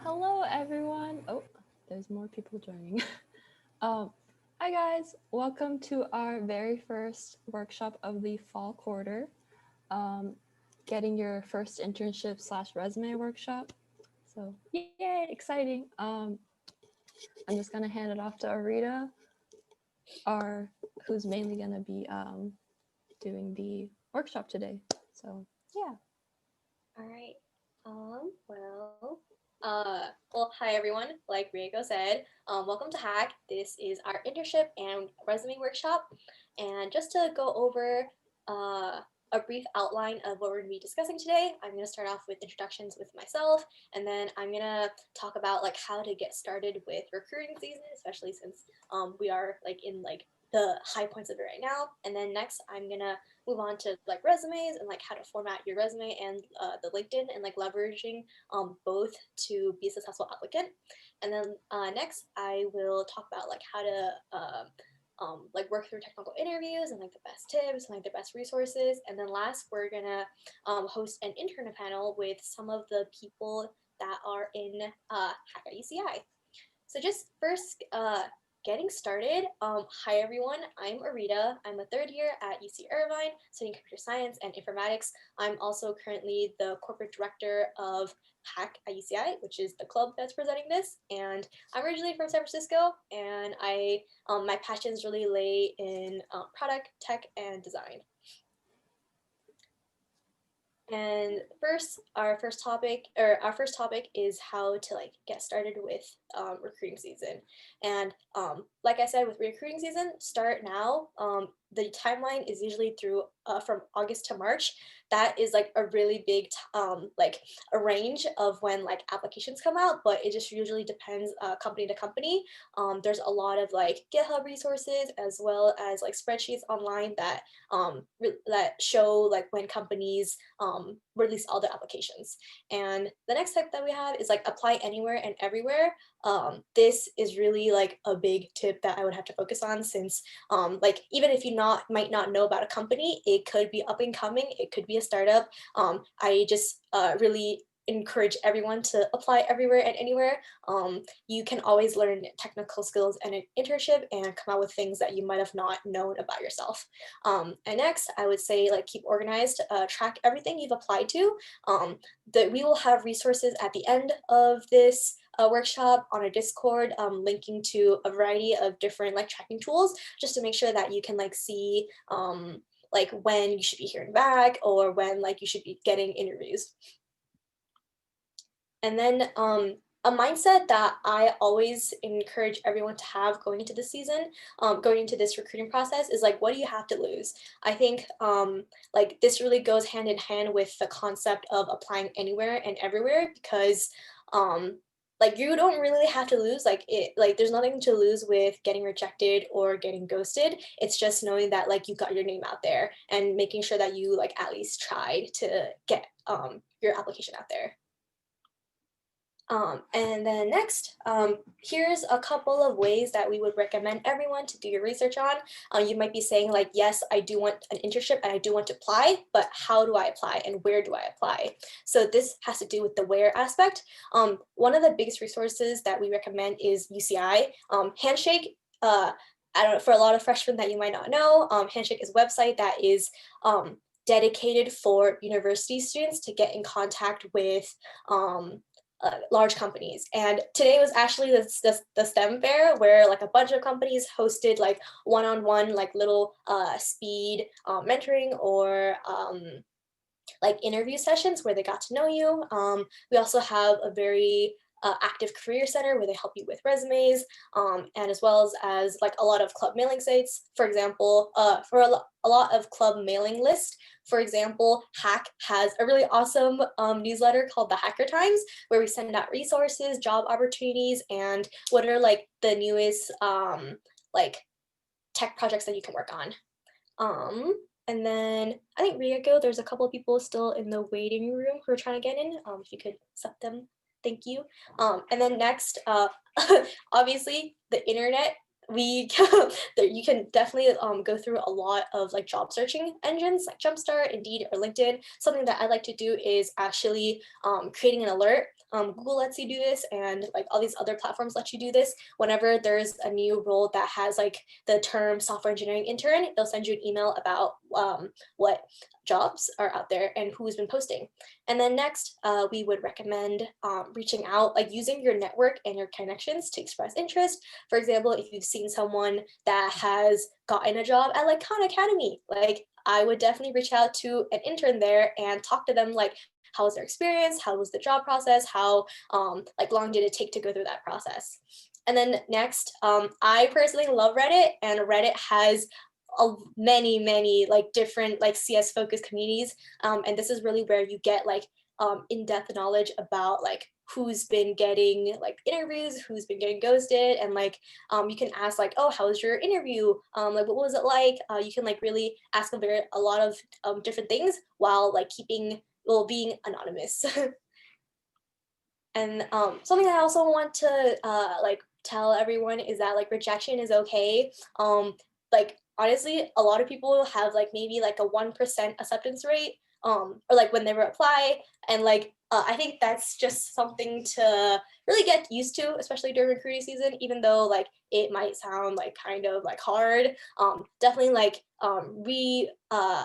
Hello, everyone. Oh, there's more people joining. um, Hi, guys. Welcome to our very first workshop of the fall quarter. Um, Getting your first internship slash resume workshop. So, yay, exciting. I'm just gonna hand it off to Arita, our who's mainly gonna be doing the workshop today. So, yeah. All right. Hi everyone. Like Rieko said, welcome to Hack. This is our internship and resume workshop. And just to go over a brief outline of what we're going to be discussing today, I'm going to start off with introductions with myself, and then I'm going to talk about like how to get started with recruiting season, especially since we are like in like the high points of it right now. And then next, I'm gonna move on to like resumes and like how to format your resume and the LinkedIn and like leveraging both to be a successful applicant. And then next, I will talk about like how to like work through technical interviews and like the best tips and like the best resources. And then last, we're gonna host an intern panel with some of the people that are in Hack at UCI. So just first, getting started. Hi everyone, I'm Arita. I'm a third year at UC Irvine, studying computer science and informatics. I'm also currently the corporate director of Hack at UCI, which is the club that's presenting this. And I'm originally from San Francisco, and my passions really lay in product, tech, and design. And our first topic is how to like get started with recruiting season. And like I said, with recruiting season, start now. The timeline is usually through from August to March. That is like a really big like a range of when like applications come out, but it just usually depends company to company. There's a lot of like GitHub resources as well as like spreadsheets online that show like when companies release all the applications. And the next type that we have is like apply anywhere and everywhere. This is really like a big tip that I would have to focus on, since like even if you might not know about a company, it could be up and coming, it could be a startup. I just really encourage everyone to apply everywhere and anywhere. You can always learn technical skills and an internship and come out with things that you might have not known about yourself. And next, I would say like keep organized, track everything you've applied to. That we will have resources at the end of this workshop on a Discord, linking to a variety of different like tracking tools, just to make sure that you can like see like when you should be hearing back or when like you should be getting interviews. And then a mindset that I always encourage everyone to have going into the season, going into this recruiting process, is like, what do you have to lose? I think like this really goes hand in hand with the concept of applying anywhere and everywhere, because like you don't really have to lose like there's nothing to lose with getting rejected or getting ghosted. It's just knowing that like you got your name out there and making sure that you like at least tried to get your application out there. And then next, here's a couple of ways that we would recommend everyone to do your research on. You might be saying like, yes, I do want an internship and I do want to apply, but how do I apply and where do I apply? So this has to do with the where aspect. One of the biggest resources that we recommend is UCI. Handshake, I don't know, for a lot of freshmen that you might not know, Handshake is a website that is dedicated for university students to get in contact with large companies. And today was actually the STEM fair, where like a bunch of companies hosted like one-on-one like little speed mentoring or like interview sessions where they got to know you. We also have a very active career center where they help you with resumes, and as well as like a lot of club mailing sites. For example, for a lot of club mailing lists, for example, Hack has a really awesome newsletter called the Hacker Times, where we send out resources, job opportunities, and what are like the newest like tech projects that you can work on. And then I think Rieko, there's a couple of people still in the waiting room who are trying to get in. If you could accept them, thank you. And then next, obviously the internet we you can definitely go through a lot of like job searching engines like Jumpstart, Indeed, or LinkedIn. Something that I like to do is actually creating an alert. Google lets you do this, and like all these other platforms let you do this. Whenever there's a new role that has like the term software engineering intern, they'll send you an email about what jobs are out there and who's been posting. And then next, we would recommend reaching out, like using your network and your connections to express interest. For example, if you've seen someone that has gotten a job at like Khan Academy, like I would definitely reach out to an intern there and talk to them like, how was their experience? How was the job process? How like long did it take to go through that process? And then next, I personally love Reddit, and Reddit has many like different like CS focused communities, and this is really where you get like in-depth knowledge about like who's been getting like interviews, who's been getting ghosted, and like you can ask like, oh, how was your interview, like what was it like? You can like really ask a lot of different things while like being anonymous. And something I also want to like tell everyone is that like rejection is okay. Like honestly, a lot of people have like maybe like a 1% acceptance rate, or like when they apply, and like I think that's just something to really get used to, especially during recruiting season. Even though like it might sound like kind of like hard, definitely like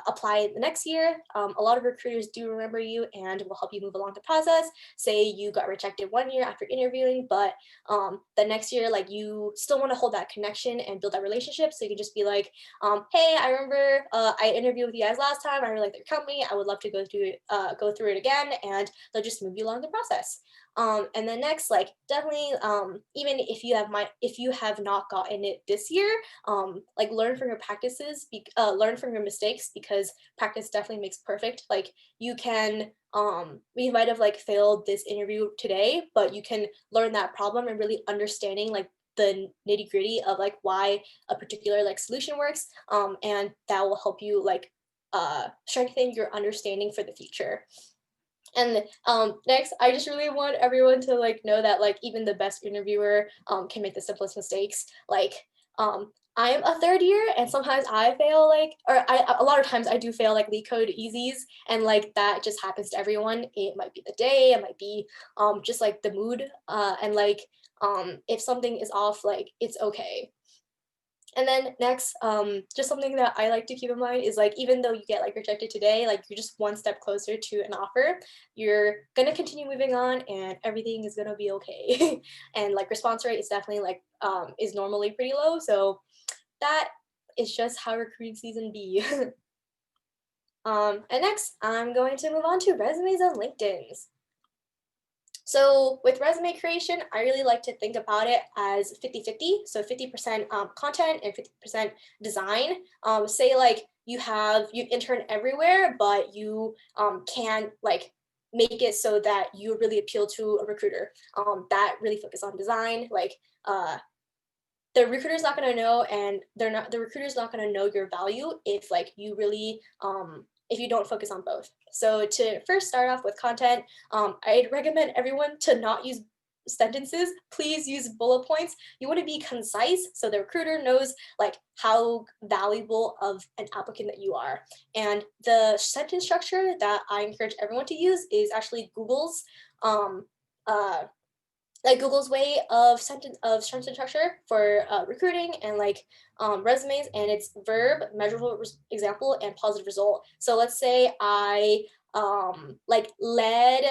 apply the next year. A lot of recruiters do remember you and will help you move along the process. Say you got rejected 1 year after interviewing, but the next year, like you still want to hold that connection and build that relationship. So you can just be like, hey, I remember I interviewed with you guys last time. I really like their company. I would love to go through it again, and they'll just move you along the process. And then next, like definitely, even if you have not gotten it this year, like learn from your practices, learn from your mistakes, because practice definitely makes perfect. Like you can we might have like failed this interview today, but you can learn that problem and really understanding like the nitty gritty of like why a particular like solution works, and that will help you like strengthen your understanding for the future. And next, I just really want everyone to like know that like even the best interviewer can make the simplest mistakes. Like I am a third year, and sometimes I fail like, or a lot of times I do fail like leak code easies, and like that just happens to everyone. It might be the day, it might be just like the mood, and like if something is off, like it's okay. And then next, just something that I like to keep in mind is like, even though you get like rejected today, like you're just one step closer to an offer. You're gonna continue moving on, and everything is gonna be okay. And like response rate is definitely like is normally pretty low. So that is just how recruiting season be. And next, I'm going to move on to resumes and LinkedIn's. So with resume creation, I really like to think about it as 50-50. So 50% content and 50% design. Say like you've interned everywhere, but you can like make it so that you really appeal to a recruiter. That really focus on design. Like the recruiter's not going to know, and the recruiter's not going to know your value if like you really if you don't focus on both. So to first start off with content, I'd recommend everyone to not use sentences. Please use bullet points. You want to be concise so the recruiter knows like how valuable of an applicant that you are. And the sentence structure that I encourage everyone to use is actually um, uh, Google's way of sentence structure for recruiting and like resumes, and it's verb, measurable example, and positive result. So let's say I like led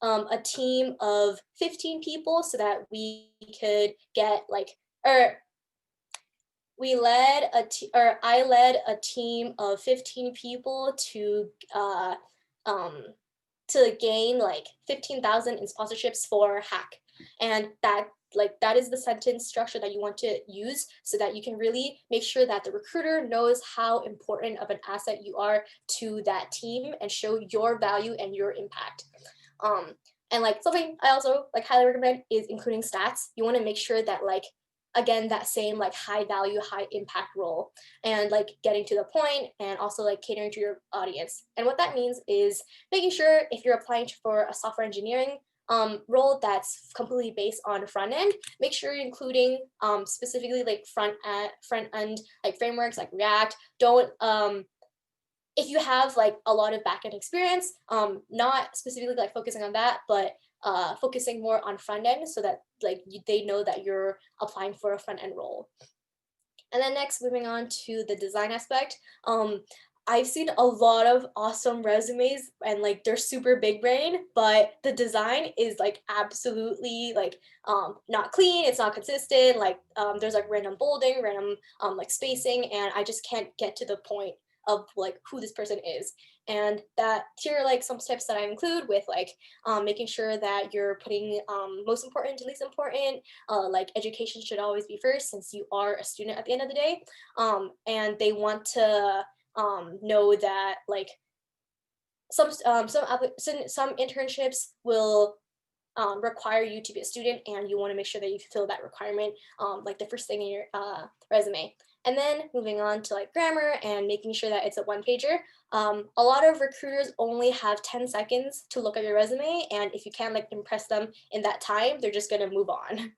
a team of 15 people so that we could get like, or I led a team of 15 people um, to gain like 15,000 in sponsorships for Hack. And that is the sentence structure that you want to use so that you can really make sure that the recruiter knows how important of an asset you are to that team and show your value and your impact. And like something I also like highly recommend is including stats. You want to make sure that like, again, that same like high value, high impact role, and like getting to the point, and also like catering to your audience. And what that means is making sure if you're applying for a software engineering role that's completely based on front end, make sure you're including specifically like front end like frameworks like React. Don't if you have like a lot of backend experience, not specifically like focusing on that, but focusing more on front end so that like they know that you're applying for a front end role. And then next, moving on to the design aspect. I've seen a lot of awesome resumes and like they're super big brain, but the design is like absolutely like not clean, it's not consistent, like there's like random bolding, random like spacing, and I just can't get to the point of like who this person is. And that here are like some tips that I include with like making sure that you're putting most important to least important, like education should always be first since you are a student at the end of the day. And they want to know that like some internships will require you to be a student, and you want to make sure that you fulfill that requirement like the first thing in your resume. And then moving on to like grammar and making sure that it's a one pager. A lot of recruiters only have 10 seconds to look at your resume, and if you can't like impress them in that time, they're just gonna move on.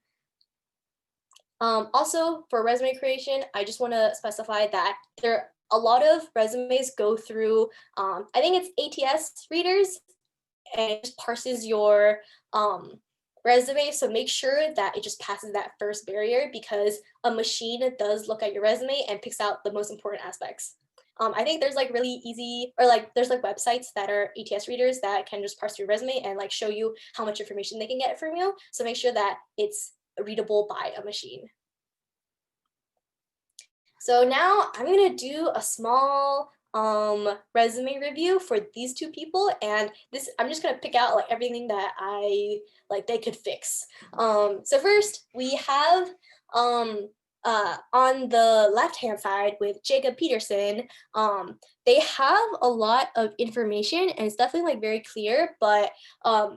Also, for resume creation, I just want to specify that there a lot of resumes go through, I think it's ATS readers, and it just parses your resume. So make sure that it just passes that first barrier because a machine does look at your resume and picks out the most important aspects. I think there's like really easy, or like there's like websites that are ATS readers that can just parse your resume and like show you how much information they can get from you. So make sure that it's readable by a machine. So now I'm gonna do a small resume review for these two people, and this I'm just gonna pick out like everything that I like they could fix. So first we have on the left hand side with Jacob Peterson. They have a lot of information and it's definitely like very clear, but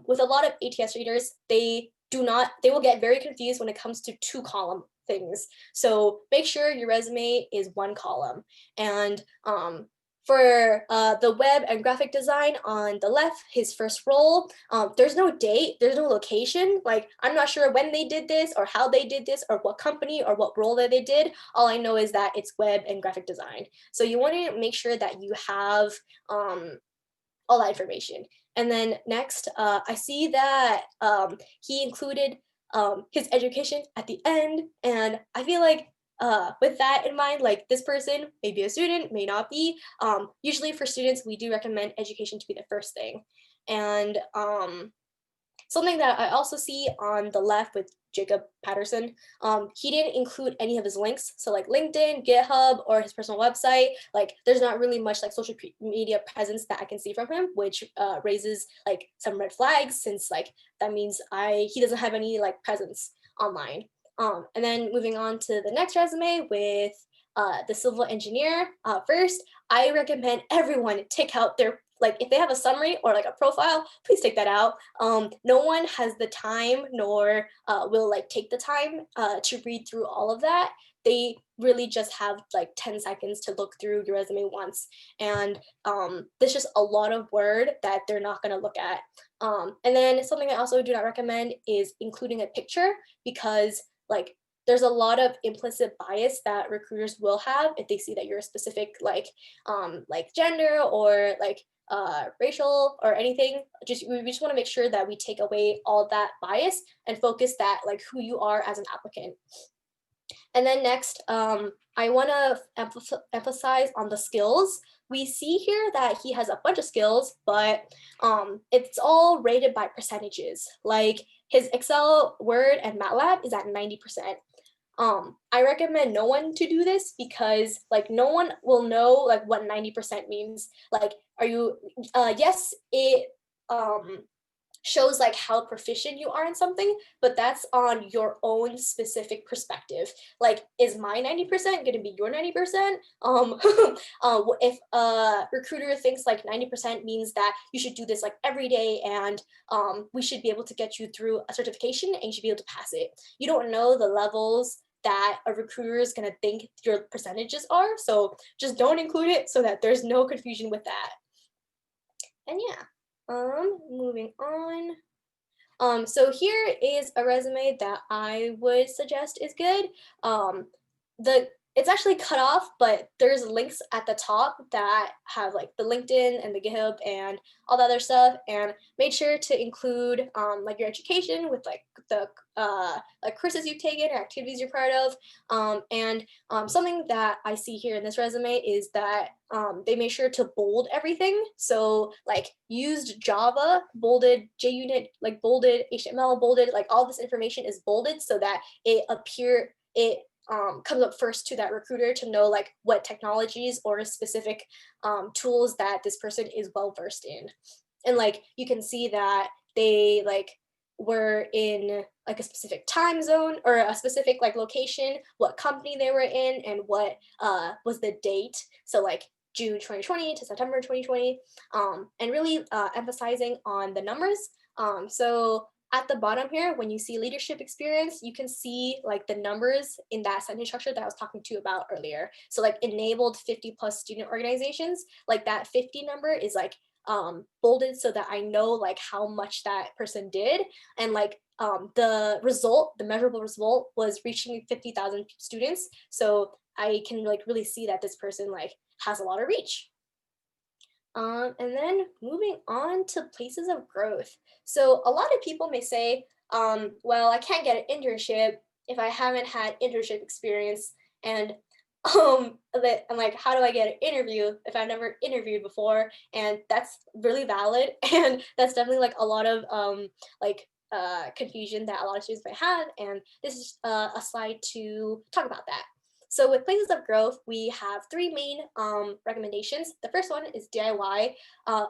with a lot of ATS readers, they will get very confused when it comes to two column things. So make sure your resume is one column. And for the web and graphic design on the left, his first role, there's no date, there's no location. Like, I'm not sure when they did this or how they did this or what company or what role that they did. All I know is that it's web and graphic design. So you want to make sure that you have all that information. And then next, I see that he included his education at the end. And I feel like with that in mind, like this person may be a student, may not be. Usually for students, we do recommend education to be the first thing. And something that I also see on the left with Jacob Patterson, he didn't include any of his links. So like LinkedIn, GitHub, or his personal website, like there's not really much like social media presence that I can see from him, which raises like some red flags since like that means he doesn't have any like presence online. And then moving on to the next resume with the civil engineer. First, I recommend everyone take out their like if they have a summary or like a profile, please take that out. No one has the time nor will like take the time to read through all of that. They really just have like 10 seconds to look through your resume once. And there's just a lot of word that they're not gonna look at. And then something I also do not recommend is including a picture because like there's a lot of implicit bias that recruiters will have if they see that you're a specific like gender or like racial or anything. We just want to make sure that we take away all that bias and focus that like who you are as an applicant. And then next, I want to emphasize on the skills. We see here that he has a bunch of skills, but it's all rated by percentages. Like his Excel, Word, and MATLAB is at 90%. I recommend no one to do this because like no one will know like what 90% means. Like, are you, yes, it shows like how proficient you are in something, but that's on your own specific perspective. Like, is my 90% going to be your 90%? If a recruiter thinks like 90% means that you should do this like every day and we should be able to get you through a certification and you should be able to pass it. You don't know the levels that a recruiter is going to think your percentages are. So just don't include it so that there's no confusion with that. And yeah, moving on. So here is a resume that I would suggest is good. Um, it's actually cut off, but there's links at the top that have like the LinkedIn and the GitHub and all the other stuff. And made sure to include like your education with like the like courses you've taken or activities you're part of. And something that I see here in this resume is that they made sure to bold everything. So like used Java, bolded JUnit, like bolded HTML, bolded, like all this information is bolded so that it comes up first to that recruiter to know like what technologies or specific tools that this person is well versed in. And like you can see that they like were in like a specific time zone or a specific like location, what company they were in, and what was the date. So like June 2020 to September 2020, and really emphasizing on the numbers. So at the bottom here, when you see leadership experience, you can see like the numbers in that sentence structure that I was talking to you about earlier. So like enabled 50 plus student organizations, like that 50 number is like bolded so that I know like how much that person did. And like the result, the measurable result was reaching 50,000 students. So I can like really see that this person like has a lot of reach. And then moving on to places of growth. So a lot of people may say, well, I can't get an internship if I haven't had internship experience. And I'm like, how do I get an interview if I've never interviewed before? And that's really valid. And that's definitely like a lot of like confusion that a lot of students might have. And this is a slide to talk about that. So with places of growth, we have three main recommendations. The first one is DIY.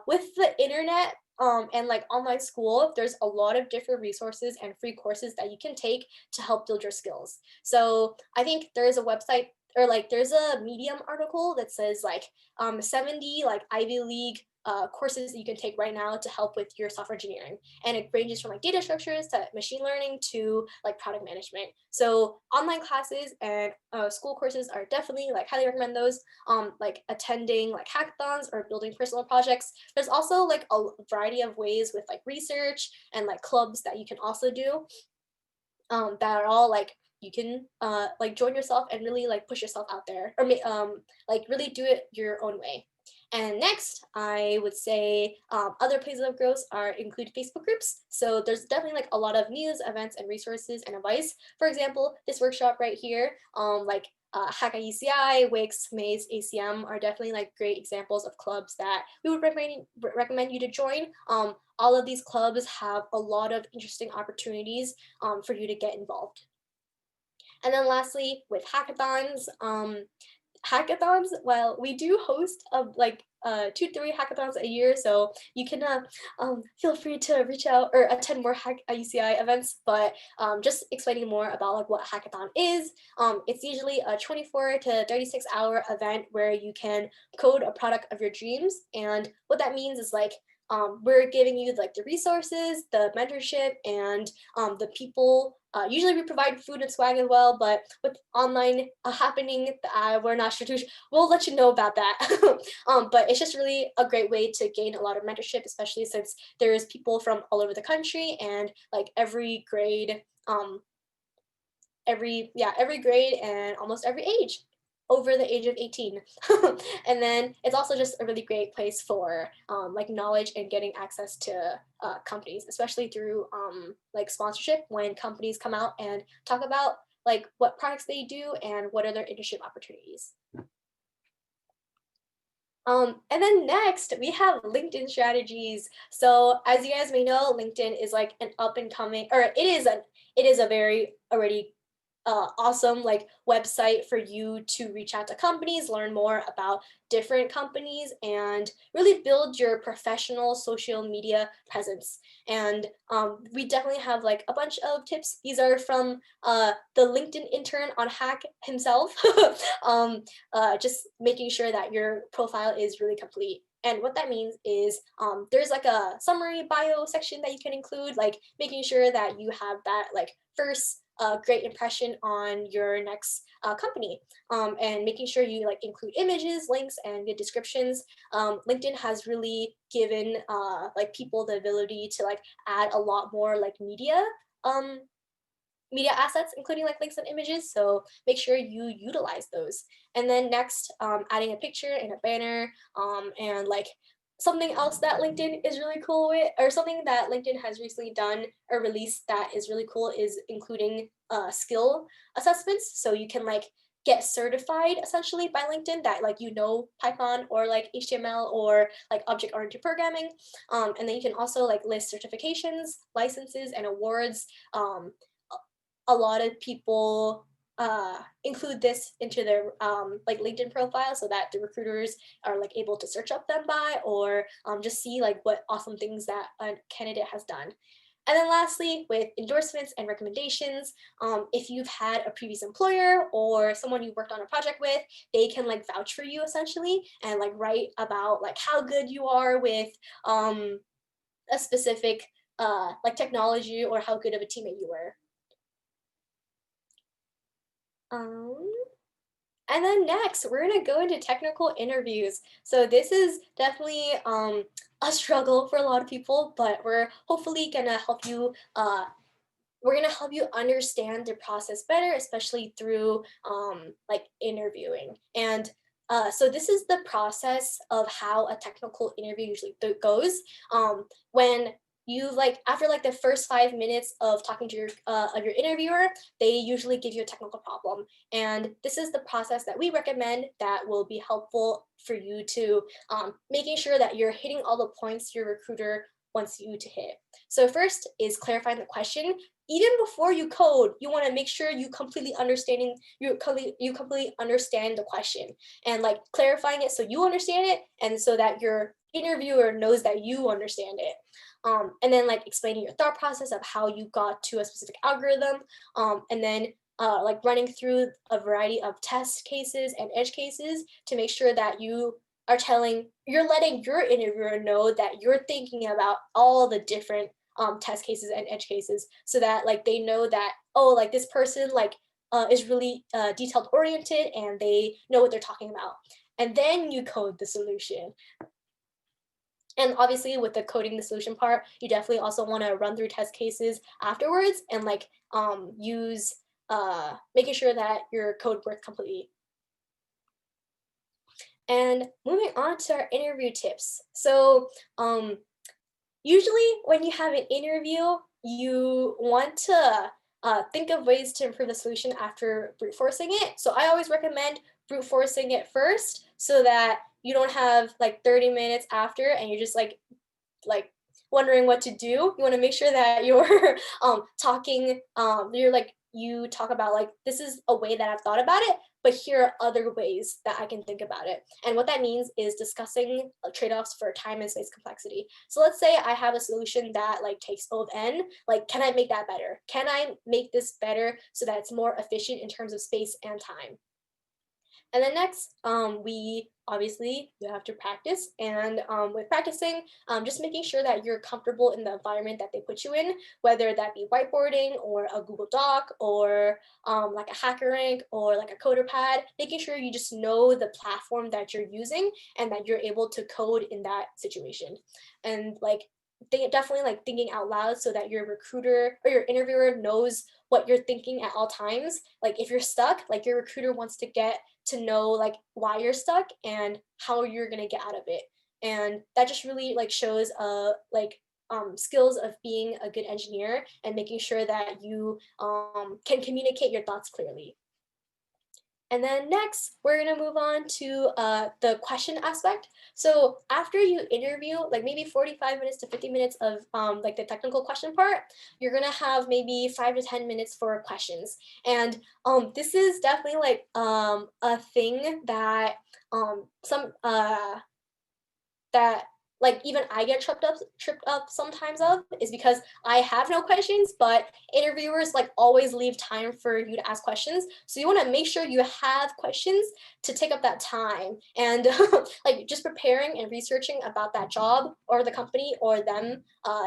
With the internet and like online school, there's a lot of different resources and free courses that you can take to help build your skills. So I think there is a website or like there's a Medium article that says like 70 like Ivy League courses that you can take right now to help with your software engineering. And it ranges from like data structures to machine learning to like product management. So online classes and school courses are definitely like highly recommend those. Like attending like hackathons or building personal projects. There's also like a variety of ways with like research and like clubs that you can also do that are all like you can like join yourself and really like push yourself out there or like really do it your own way. And next, I would say other places of growth are include Facebook groups. So there's definitely like a lot of news, events, and resources and advice. For example, this workshop right here, like Hack UCI, Wix, Maze, ACM are definitely like great examples of clubs that we would recommend you to join. All of these clubs have a lot of interesting opportunities for you to get involved. And then lastly, with hackathons, well, we do host like 2-3 hackathons a year, so you can feel free to reach out or attend more UCI events. But just explaining more about like what hackathon is, it's usually a 24 to 36 hour event where you can code a product of your dreams. And what that means is like we're giving you like the resources, the mentorship, and the people. Usually we provide food and swag as well, but with online happening, we're not sure. We'll let you know about that. But it's just really a great way to gain a lot of mentorship, especially since there's people from all over the country and like every grade, every grade and almost every age over the age of 18. And then it's also just a really great place for like knowledge and getting access to companies, especially through like sponsorship when companies come out and talk about like what products they do and what are their internship opportunities. And then next we have LinkedIn strategies. So as you guys may know, LinkedIn is like an up and coming, or it is a very already awesome like website for you to reach out to companies, learn more about different companies, and really build your professional social media presence. And we definitely have like a bunch of tips. These are from the LinkedIn intern on Hack himself. Just making sure that your profile is really complete. And what that means is there's like a summary bio section that you can include, like making sure that you have that like first a great impression on your next company. And making sure you like include images, links, and good descriptions. LinkedIn has really given like people the ability to like add a lot more like um, media assets, including like links and images. So make sure you utilize those. And then next, adding a picture and a banner, and like something else that LinkedIn is really cool with, or something that LinkedIn has recently done or released that is really cool, is including skill assessments. So you can like get certified essentially by LinkedIn that like Python or like HTML or like object-oriented programming. And then you can also like list certifications, licenses, and awards. A lot of people include this into their like LinkedIn profile so that the recruiters are like able to search up them by, or just see like what awesome things that a candidate has done. And then lastly, with endorsements and recommendations, if you've had a previous employer or someone you worked on a project with, they can like vouch for you essentially and like write about like how good you are with a specific like technology, or how good of a teammate you were. Um, and then next, we're gonna go into technical interviews. So this is definitely a struggle for a lot of people, but we're hopefully gonna help you. We're gonna help you understand the process better, especially through like interviewing. And so this is the process of how a technical interview usually goes. When you like after like the first 5 minutes of talking to your interviewer, they usually give you a technical problem, and this is the process that we recommend that will be helpful for you to making sure that you're hitting all the points your recruiter wants you to hit. So first is clarifying the question. Even before you code, you want to make sure you completely understand the question, and like clarifying it so you understand it and so that your interviewer knows that you understand it. And then like explaining your thought process of how you got to a specific algorithm, and then like running through a variety of test cases and edge cases to make sure that you're letting your interviewer know that you're thinking about all the different test cases and edge cases, so that like they know that, oh, like this person like is really detailed oriented and they know what they're talking about. And then you code the solution. And obviously with the coding the solution part, you definitely also want to run through test cases afterwards and like use making sure that your code works completely. And moving on to our interview tips. So usually when you have an interview, you want to think of ways to improve the solution after brute forcing it. So I always recommend brute forcing it first so that you don't have like 30 minutes after and you're just like wondering what to do. You want to make sure that you're talking, you're like you talk about like, this is a way that I've thought about it, but here are other ways that I can think about it. And what that means is discussing trade-offs for time and space complexity. So let's say I have a solution that like takes O of n, like can I make that better? Can I make this better so that it's more efficient in terms of space and time? And then next, we obviously you have to practice, and with practicing, just making sure that you're comfortable in the environment that they put you in, whether that be whiteboarding or a Google Doc or like a HackerRank or like a CoderPad, making sure you just know the platform that you're using and that you're able to code in that situation. And like definitely like thinking out loud so that your recruiter or your interviewer knows what you're thinking at all times. Like if you're stuck, like your recruiter wants to get to know like why you're stuck and how you're gonna get out of it. And that just really like shows like skills of being a good engineer and making sure that you can communicate your thoughts clearly. And then next, we're gonna move on to the question aspect. So after you interview, like maybe 45 minutes to 50 minutes of like the technical question part, you're gonna have maybe 5 to 10 minutes for questions. And this is definitely like a thing that some that like even I get tripped up sometimes of is because I have no questions, but interviewers like always leave time for you to ask questions. So you want to make sure you have questions to take up that time and like just preparing and researching about that job or the company or them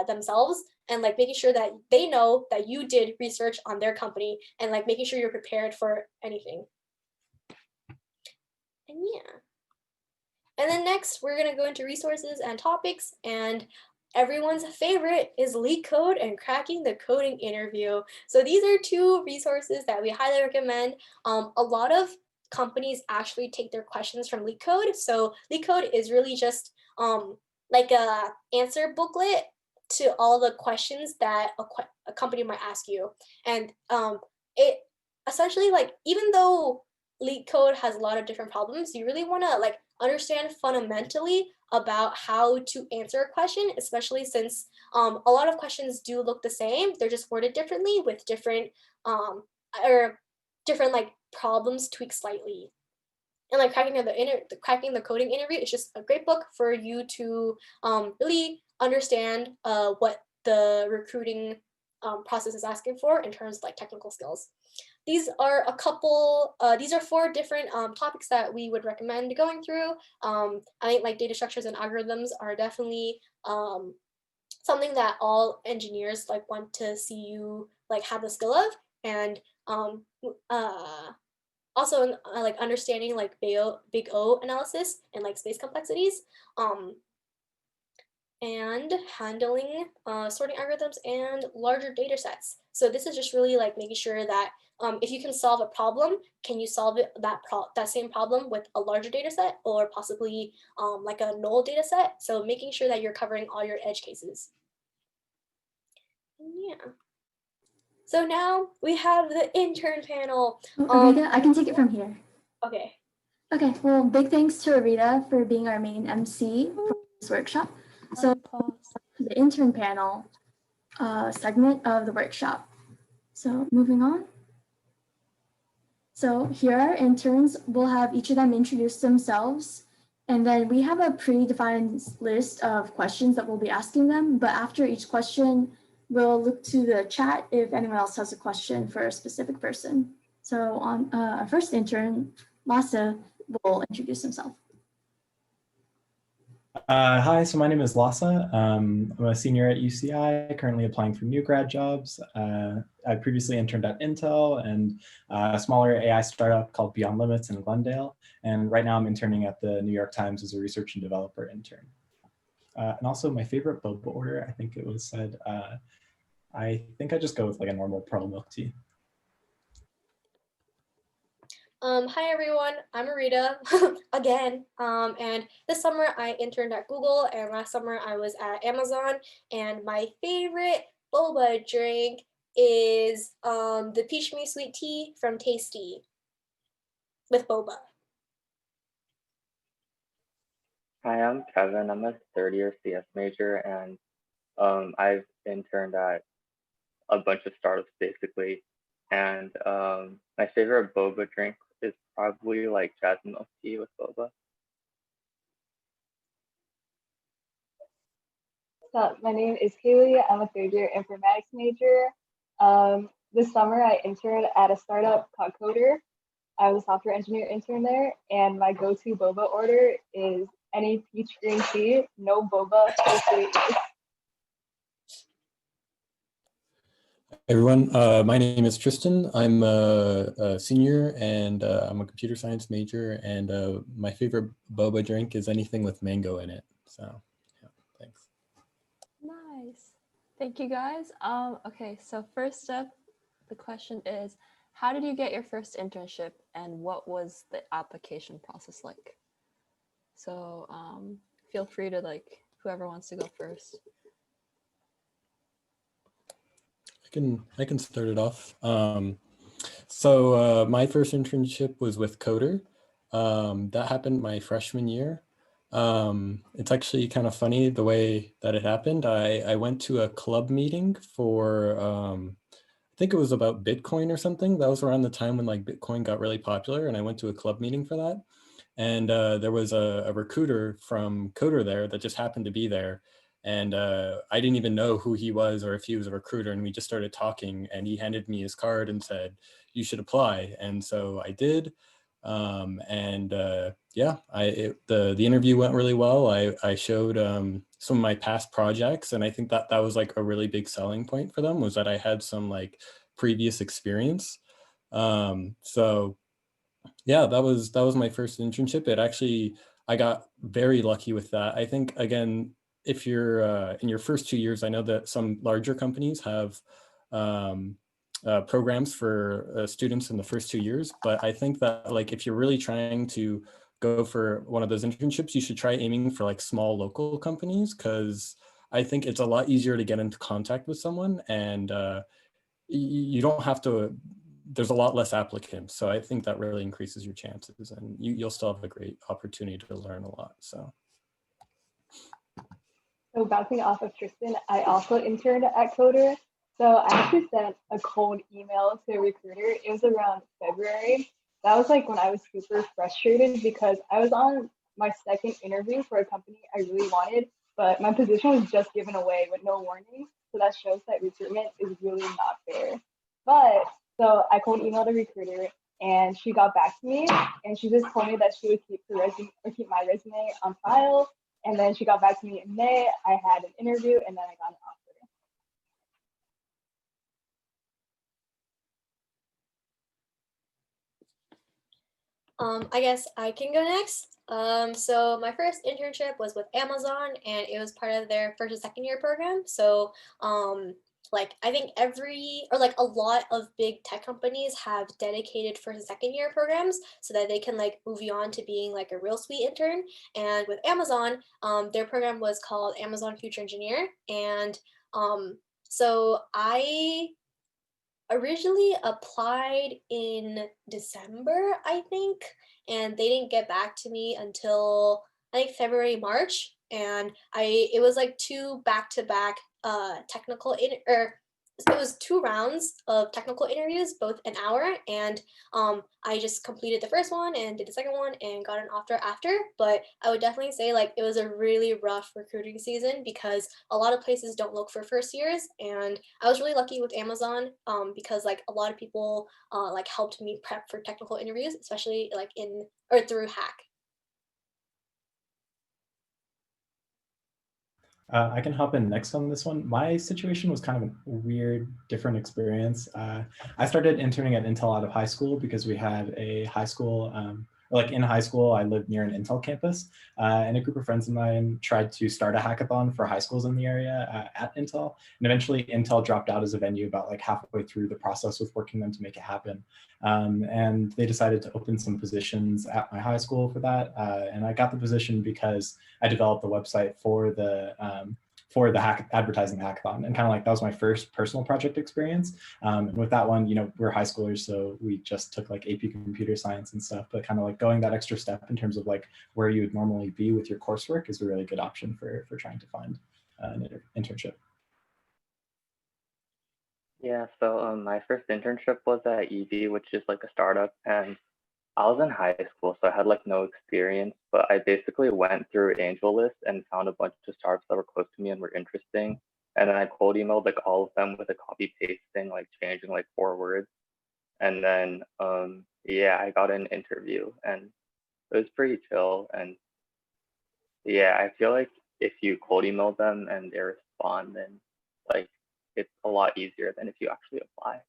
themselves, and like making sure that they know that you did research on their company, and like making sure you're prepared for anything. And yeah. And then next, we're gonna go into resources and topics, and everyone's favorite is LeetCode and cracking the coding interview. So these are two resources that we highly recommend. A lot of companies actually take their questions from LeetCode. So LeetCode is really just like a answer booklet to all the questions that a company might ask you. And it essentially, like, even though LeetCode has a lot of different problems, you really want to like understand fundamentally about how to answer a question, especially since a lot of questions do look the same. They're just worded differently with different or different like problems tweaked slightly. And like cracking the coding interview is just a great book for you to really understand what the recruiting process is asking for in terms of like technical skills. These are these are four different topics that we would recommend going through. I think like data structures and algorithms are definitely something that all engineers like want to see you like have the skill of, and also like understanding like big O analysis and like space complexities. And handling sorting algorithms and larger data sets. So this is just really like making sure that if you can solve a problem, can you solve that same problem with a larger data set or possibly like a null data set? So making sure that you're covering all your edge cases. Yeah. So now we have the intern panel. Arita, I can take it from here. Okay. Okay, well, big thanks to Arita for being our main MC for this workshop. So the intern panel segment of the workshop. So moving on. So here are our interns. We'll have each of them introduce themselves. And then we have a predefined list of questions that we'll be asking them. But after each question, we'll look to the chat if anyone else has a question for a specific person. So on our first intern, Lasse, will introduce himself. Hi, so my name is Lasse. I'm a senior at UCI, currently applying for new grad jobs. I previously interned at Intel and a smaller AI startup called Beyond Limits in Glendale. And right now I'm interning at the New York Times as a research and developer intern. And also my favorite boba order, I think it was said, I think I just go with like a normal pearl milk tea. Hi everyone, I'm Arita again, and this summer I interned at Google, and last summer I was at Amazon, and my favorite boba drink is the peach me sweet tea from Tasty with boba. Hi, I'm Kevin. I'm a third year CS major, and I've interned at a bunch of startups basically. And my favorite boba drink is probably like jasmine milk tea with boba. What's up? My name is Kaylee. I'm a third year informatics major. This summer I interned at a startup called Coder. I was a software engineer intern there, and my go-to boba order is any peach green tea, no boba, no sweetness. Everyone, my name is Tristan. I'm a senior and I'm a computer science major, and my favorite boba drink is anything with mango in it. So yeah, thanks. Nice. Thank you guys. Okay, so first up, the question is, how did you get your first internship and what was the application process like? So feel free to like, whoever wants to go first. I can start it off. So my first internship was with Coder. That happened my freshman year. It's actually kind of funny the way that it happened. I went to a club meeting for, I think it was about Bitcoin or something. That was around the time when like Bitcoin got really popular, and I went to a club meeting for that. And there was a recruiter from Coder there that just happened to be there. And I didn't even know who he was or if he was a recruiter. And we just started talking, and he handed me his card and said, "You should apply." And so I did. Yeah, the interview went really well. I showed some of my past projects, and I think that was like a really big selling point for them, was that I had some like previous experience. So yeah, that was my first internship. I got very lucky with that. I think, again, if you're in your first 2 years, I know that some larger companies have programs for students in the first 2 years, but I think that like if you're really trying to go for one of those internships, you should try aiming for like small local companies, because I think it's a lot easier to get into contact with someone, and you don't have to, there's a lot less applicants. So I think that really increases your chances, and you'll still have a great opportunity to learn a lot. So. So bouncing off of Tristan, I also interned at Coder. So I actually sent a cold email to a recruiter. It was around February. That was like when I was super frustrated because I was on my second interview for a company I really wanted, but my position was just given away with no warning. So that shows that recruitment is really not fair. But so I cold emailed a recruiter, and she got back to me, and she just told me that she would keep the resume or keep my resume on file. And then she got back to me in May. I had an interview, and then I got an offer. I guess I can go next. So my first internship was with Amazon, and it was part of their first and second year program. So like I think a lot of big tech companies have dedicated first and second year programs so that they can like move you on to being like a real sweet intern. And with Amazon, their program was called Amazon Future Engineer. And so I originally applied in December, I think, and they didn't get back to me until I think February, March. And it was like two back-to-back technical or it was 2 rounds of technical interviews, both an hour, and I just completed the first one and did the second one and got an offer after. But I would definitely say like it was a really rough recruiting season because a lot of places don't look for first years, and I was really lucky with Amazon because like a lot of people like helped me prep for technical interviews, especially like in or through Hack. I can hop in next on this one. My situation was kind of a weird, different experience. I started interning at Intel out of high school because we had a high school, like in high school, I lived near an Intel campus, and a group of friends of mine tried to start a hackathon for high schools in the area at Intel. And eventually Intel dropped out as a venue about like halfway through the process with working them to make it happen. And they decided to open some positions at my high school for that. And I got the position because I developed the website for the advertising hackathon, and kind of like that was my first personal project experience. And with that one, you know, we're high schoolers, so we just took like AP computer science and stuff, but kind of like going that extra step in terms of like where you would normally be with your coursework is a really good option for trying to find an internship. Yeah, so my first internship was at EV, which is like a startup, and I was in high school, so I had like no experience, but I basically went through AngelList and found a bunch of startups that were close to me and were interesting. And then I cold emailed like all of them with a copy paste thing, like changing like 4 words. And then yeah, I got an interview and it was pretty chill. And yeah, I feel like if you cold email them and they respond, then like it's a lot easier than if you actually apply.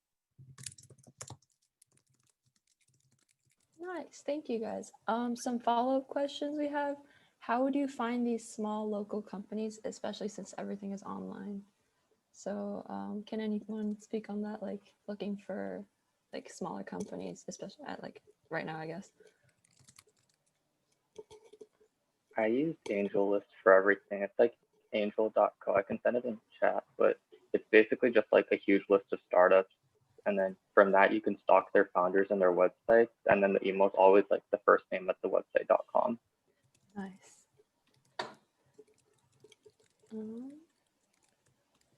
Nice, thank you guys. Some follow-up questions we have. How would you find these small local companies, especially since everything is online? So can anyone speak on that? Like looking for like smaller companies, especially at like right now, I guess. I use AngelList for everything. It's like angel.co. I can send it in chat, but it's basically just like a huge list of startups. And then from that, you can stalk their founders and their websites. And then the email is always like the first name at the website.com. Nice. And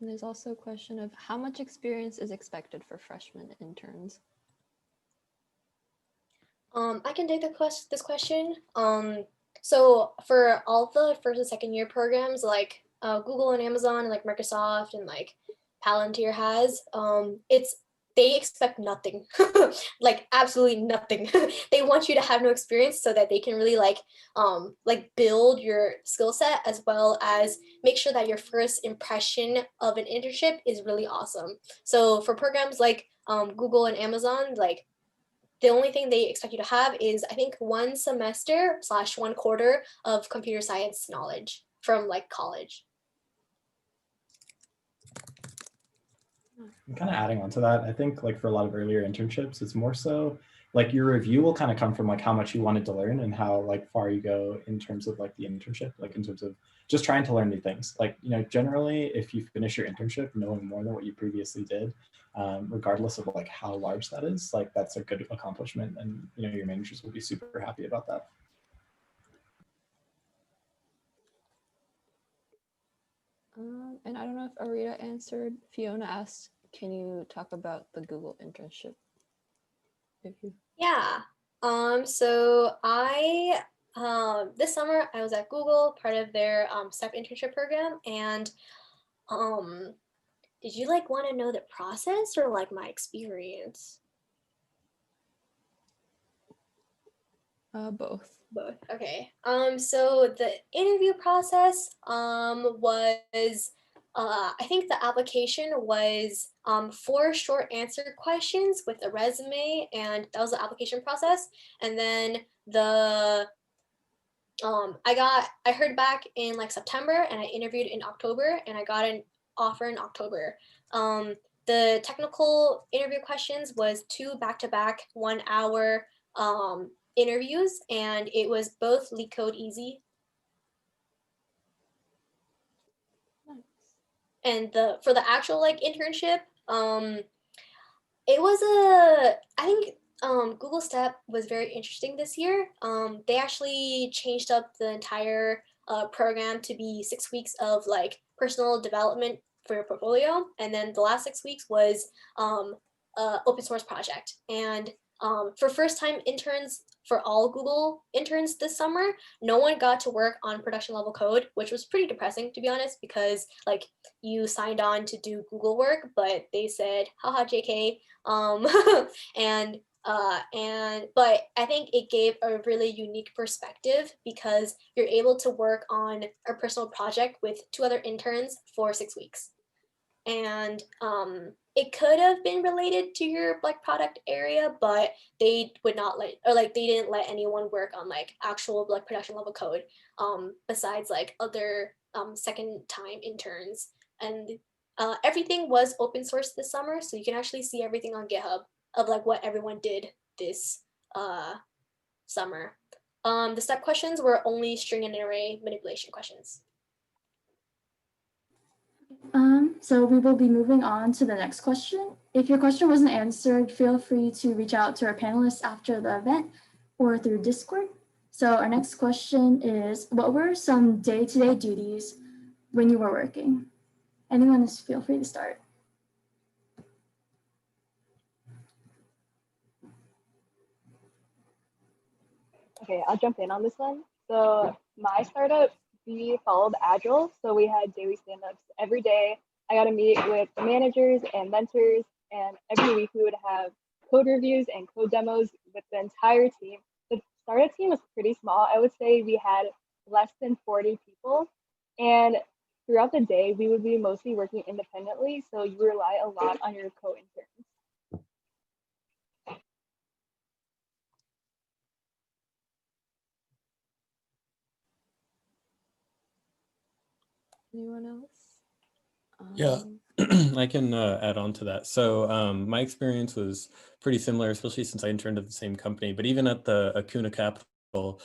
there's also a question of how much experience is expected for freshman interns? I can take this question. So for all the first and second year programs, like Google and Amazon, and like Microsoft and like Palantir has, they expect nothing, like absolutely nothing. They want you to have no experience so that they can really like build your skill set, as well as make sure that your first impression of an internship is really awesome. So for programs like Google and Amazon, like the only thing they expect you to have is, I think, 1 semester / 1 quarter of computer science knowledge from like college. And kind of adding on to that, I think like for a lot of earlier internships, it's more so like your review will kind of come from like how much you wanted to learn and how like far you go in terms of like the internship, like in terms of just trying to learn new things. Like, you know, generally, if you finish your internship knowing more than what you previously did, regardless of like how large that is, like that's a good accomplishment, and you know your managers will be super happy about that. And I don't know if Arita answered. Fiona asked, can you talk about the Google internship? If you... Yeah. So I this summer I was at Google, part of their STEP internship program, and did you like want to know the process or like my experience? Both. Both. Okay. So the interview process was I think the application was 4 short answer questions with a resume, and that was the application process. And then the I heard back in like September, and I interviewed in October, and I got an offer in October. The technical interview questions was 2 back-to-back 1 hour interviews, and it was both LeetCode easy. Nice. And for the actual like internship, it was I think Google Step was very interesting this year. They actually changed up the entire program to be 6 weeks of like personal development for your portfolio, and then the last 6 weeks was open source project. And for first time interns, for all Google interns this summer, no one got to work on production level code, which was pretty depressing, to be honest, because like you signed on to do Google work, but they said, haha, JK. And but I think it gave a really unique perspective, because you're able to work on a personal project with 2 other interns for 6 weeks. And it could have been related to your like product area, but they would not let, or like they didn't let anyone work on like actual like production level code besides like other second time interns. And everything was open source this summer, so you can actually see everything on GitHub of like what everyone did this summer. The step questions were only string and array manipulation questions. So we will be moving on to the next question. If your question wasn't answered, feel free to reach out to our panelists after the event or through Discord. So our next question is, what were some day-to-day duties when you were working? Anyone, feel free to start. Okay, I'll jump in on this one. So my startup, we followed Agile. So we had daily stand-ups every day. I got to meet with the managers and mentors, and every week we would have code reviews and code demos with the entire team. The startup team was pretty small. I would say we had less than 40 people. And throughout the day, we would be mostly working independently. So you rely a lot on your co-interns. Anyone else? Yeah, I can add on to that. So my experience was pretty similar, especially since I interned at the same company. But even at the Acuna Capital,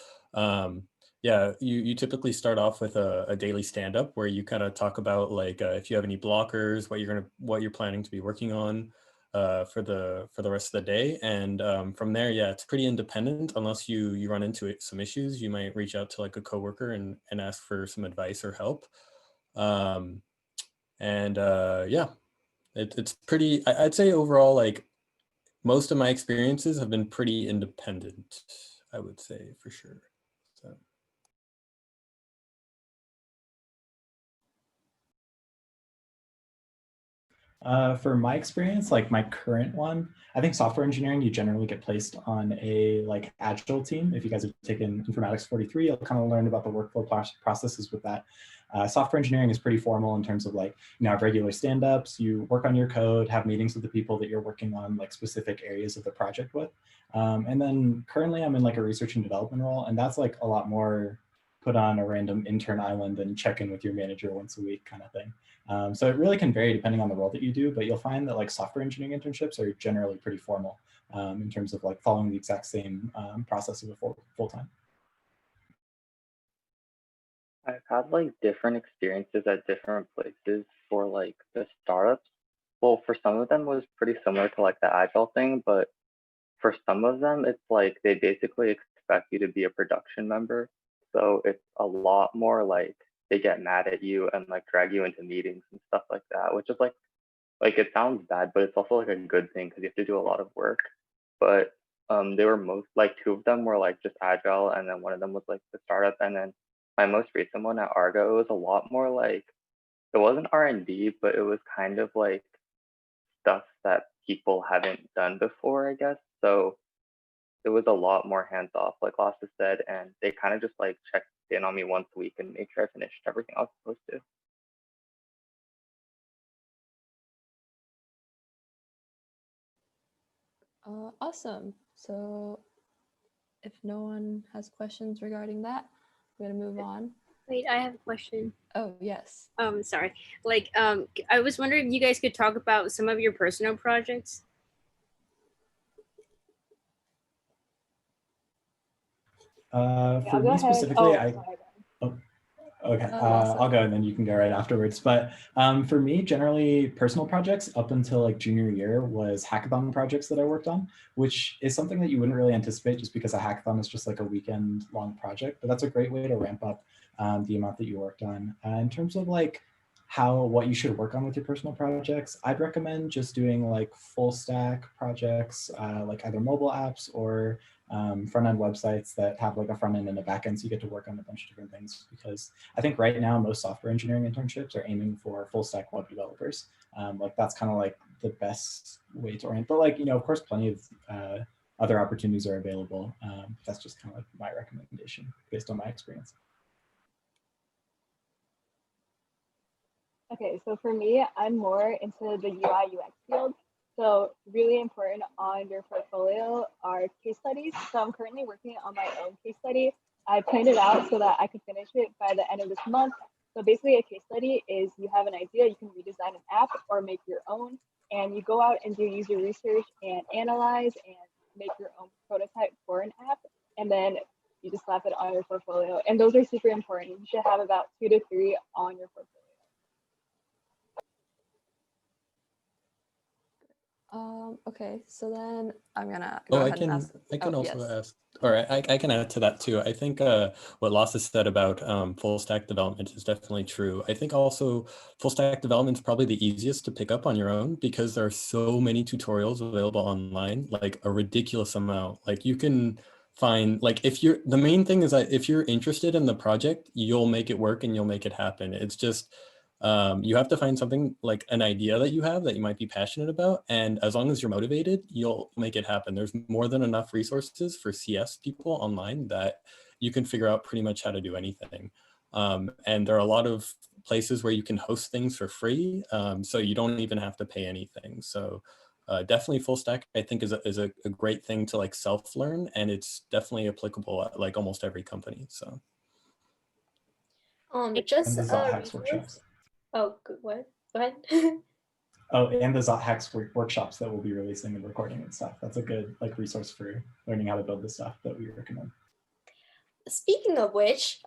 yeah, you typically start off with a daily stand-up where you kind of talk about like if you have any blockers, what you're planning to be working on for the rest of the day. And from there, yeah, it's pretty independent. Unless you run into some issues, you might reach out to like a coworker and ask for some advice or help. And yeah, it's pretty, I'd say overall, like most of my experiences have been pretty independent, I would say, for sure. So. For my experience, like my current one, I think software engineering, you generally get placed on a like agile team. If you guys have taken informatics 43, you'll kind of learn about the workflow processes with that. Software engineering is pretty formal in terms of like, have regular stand-ups, you work on your code, have meetings with the people that you're working on like specific areas of the project with. And then currently I'm in like a research and development role, and that's like a lot more put on a random intern island and check in with your manager once a week kind of thing. So it really can vary depending on the role that you do, but you'll find that like software engineering internships are generally pretty formal in terms of like following the exact same process of a full-time. I've had like different experiences at different places for like the startups. Well, for some of them it was pretty similar to like the agile thing, but for some of them it's like they basically expect you to be a production member. So it's a lot more like they get mad at you and like drag you into meetings and stuff like that, which is like it sounds bad, but it's also like a good thing because you have to do a lot of work. But they were most like two of them were like just agile, and then one of them was like the startup, and then my most recent one at Argo, it was a lot more like it wasn't R&D, but it was kind of like stuff that people haven't done before, I guess. So it was a lot more hands off, like Lassa said, and they kind of just like checked in on me once a week and made sure I finished everything I was supposed to. Awesome. So if no one has questions regarding that, we're gonna move on. Wait, I have a question. Oh, yes. Sorry. Like, I was wondering if you guys could talk about some of your personal projects. For me specifically, Okay, Lassa. I'll go and then you can go right afterwards. But for me, generally, personal projects up until like junior year was hackathon projects that I worked on, which is something that you wouldn't really anticipate just because a hackathon is just like a weekend long project. But that's a great way to ramp up the amount that you worked on. In terms of like what you should work on with your personal projects, I'd recommend just doing like full stack projects, like either mobile apps or front-end websites that have like a front end and a back end, so you get to work on a bunch of different things. Because I think right now most software engineering internships are aiming for full stack web developers. Like that's kind of like the best way to orient. But like, of course, plenty of other opportunities are available. That's just kind of like my recommendation based on my experience. Okay, so for me, I'm more into the UI UX field. So really important on your portfolio are case studies. So I'm currently working on my own case study. I planned it out so that I could finish it by the end of this month. So basically a case study is you have an idea, you can redesign an app or make your own, and you go out and do user research and analyze and make your own prototype for an app. And then you just slap it on your portfolio. And those are super important. You should have about 2 to 3 on your portfolio. Okay, so then I'm gonna go ahead and ask. I can also yes. ask, or I can add to that too. I think what Lassa said about full stack development is definitely true. I think also full stack development is probably the easiest to pick up on your own because there are so many tutorials available online, like a ridiculous amount. Like you can find, like the main thing is that if you're interested in the project, you'll make it work and you'll make it happen. It's just, you have to find something like an idea that you have that you might be passionate about. And as long as you're motivated, you'll make it happen. There's more than enough resources for CS people online that you can figure out pretty much how to do anything. And there are a lot of places where you can host things for free. So you don't even have to pay anything. So definitely full stack, I think is a great thing to like self-learn, and it's definitely applicable at like almost every company. So. Just and the Hacks workshops. Oh, what? Go ahead. Oh, and the Hacks workshops that we'll be releasing and recording and stuff. That's a good like resource for learning how to build the stuff that we recommend. Speaking of which,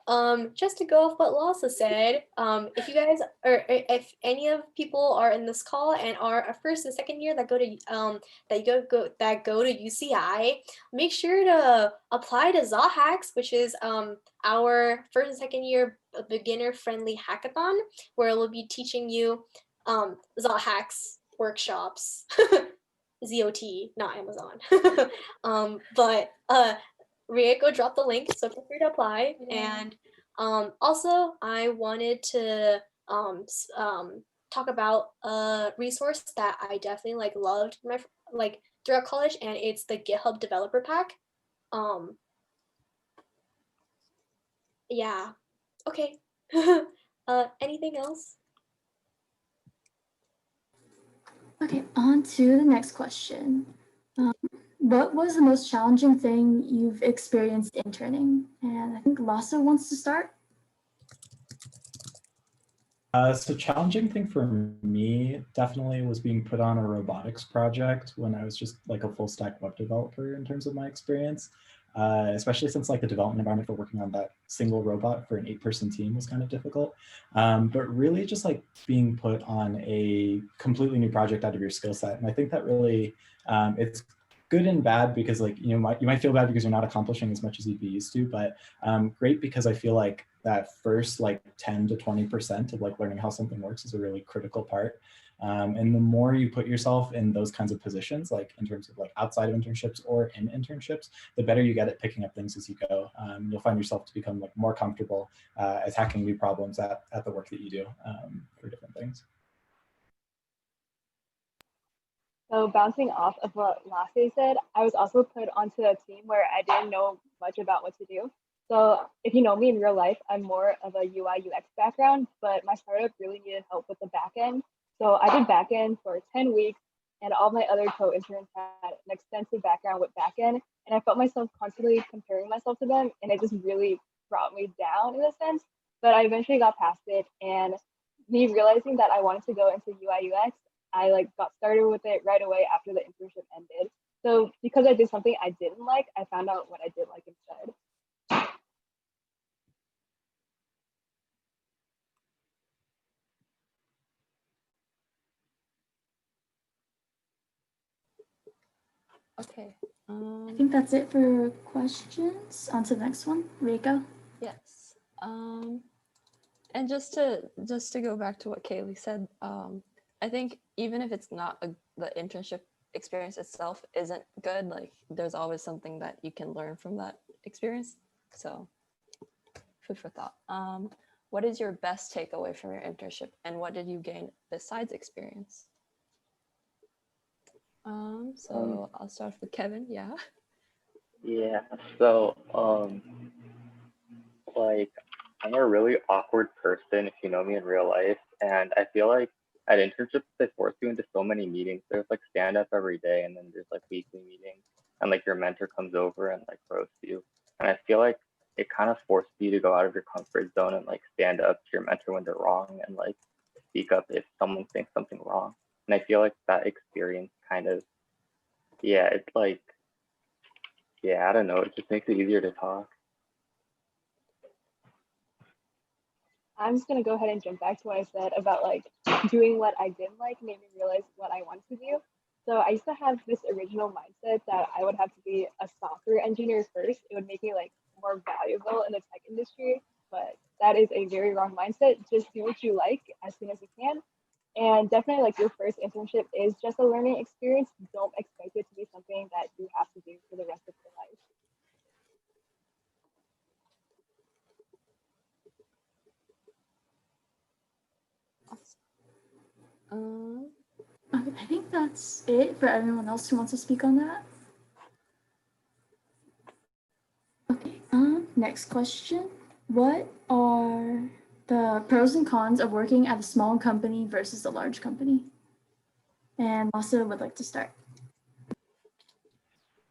just to go off what Lassa said, if you guys or if any of people are in this call and are a first and second year that go to UCI, make sure to apply to Hacks, which is our first and second year beginner friendly hackathon, where we'll be teaching you Hacks workshops. ZOT, not Amazon. But Rieko dropped the link, so feel free to apply. And also, I wanted to talk about a resource that I definitely like loved throughout college, and it's the GitHub Developer Pack. Yeah. Okay. Anything else? Okay, on to the next question. What was the most challenging thing you've experienced interning? And I think Lhasa wants to start. So challenging thing for me definitely was being put on a robotics project when I was just like a full stack web developer in terms of my experience, especially since like the development environment for working on that single robot for an 8-person team was kind of difficult. But really just like being put on a completely new project out of your skill set. And I think that really, it's good and bad because like, you might feel bad because you're not accomplishing as much as you'd be used to, but great because I feel like that first like 10 to 20% of like learning how something works is a really critical part. And the more you put yourself in those kinds of positions, like in terms of like outside of internships or in internships, the better you get at picking up things as you go. You'll find yourself to become like more comfortable attacking new problems at the work that you do for different things. So bouncing off of what Lasse said, I was also put onto a team where I didn't know much about what to do. So if you know me in real life, I'm more of a UI UX background, but my startup really needed help with the back end. So I did back end for 10 weeks, and all my other co-interns had an extensive background with back end. And I felt myself constantly comparing myself to them, and it just really brought me down in a sense. But I eventually got past it, and me realizing that I wanted to go into UI UX, I like got started with it right away after the internship ended. So because I did something I didn't like, I found out what I did like instead. Okay. I think that's it for questions. On to the next one. Reiko. Yes. And just to go back to what Kaylee said, I think even if it's not the internship experience itself isn't good, like there's always something that you can learn from that experience. So food for thought. What is your best takeaway from your internship, and what did you gain besides experience? So I'll start with Kevin. Yeah. Yeah, so like I'm a really awkward person if you know me in real life, and I feel like at internships they force you into so many meetings. There's like stand up every day, and then there's like weekly meetings, and like your mentor comes over and like roasts you. And I feel like it kind of forced you to go out of your comfort zone and like stand up to your mentor when they're wrong and like speak up if someone thinks something wrong. And I feel like that experience kind of, yeah, it's like, yeah, I don't know, it just makes it easier to talk. I'm just gonna go ahead and jump back to what I said about like doing what I didn't like made me realize what I wanted to do. So I used to have this original mindset that I would have to be a software engineer first. It would make me like more valuable in the tech industry, but that is a very wrong mindset. Just do what you like as soon as you can. And definitely like your first internship is just a learning experience. Don't expect it to be something that you have to do for the rest of your life. I think that's it for everyone else who wants to speak on that. Okay, next question. What are the pros and cons of working at a small company versus a large company? And Lhasa would like to start.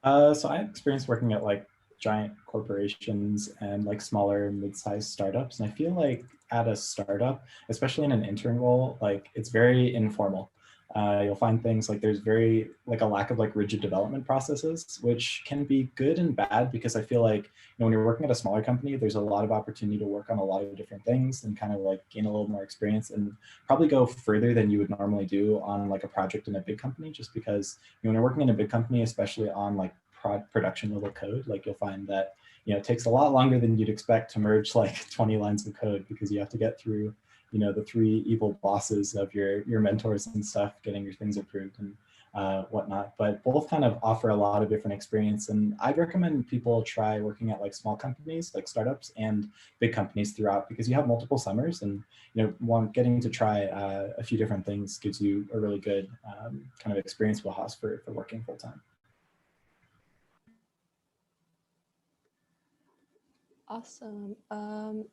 So I have experience working at like giant corporations and like smaller mid-sized startups. And I feel like at a startup, especially in an intern role, like it's very informal. You'll find things like there's very like a lack of like rigid development processes, which can be good and bad because I feel like when you're working at a smaller company, there's a lot of opportunity to work on a lot of different things and kind of like gain a little more experience and probably go further than you would normally do on like a project in a big company, just because when you're working in a big company, especially on like production level code, like you'll find that it takes a lot longer than you'd expect to merge like 20 lines of code because you have to get through the 3 evil bosses of your mentors and stuff getting your things approved. And whatnot, but both kind of offer a lot of different experience. And I'd recommend people try working at like small companies, like startups, and big companies throughout, because you have multiple summers, and getting to try a few different things gives you a really good kind of experience wheelhouse for working full time. Awesome. And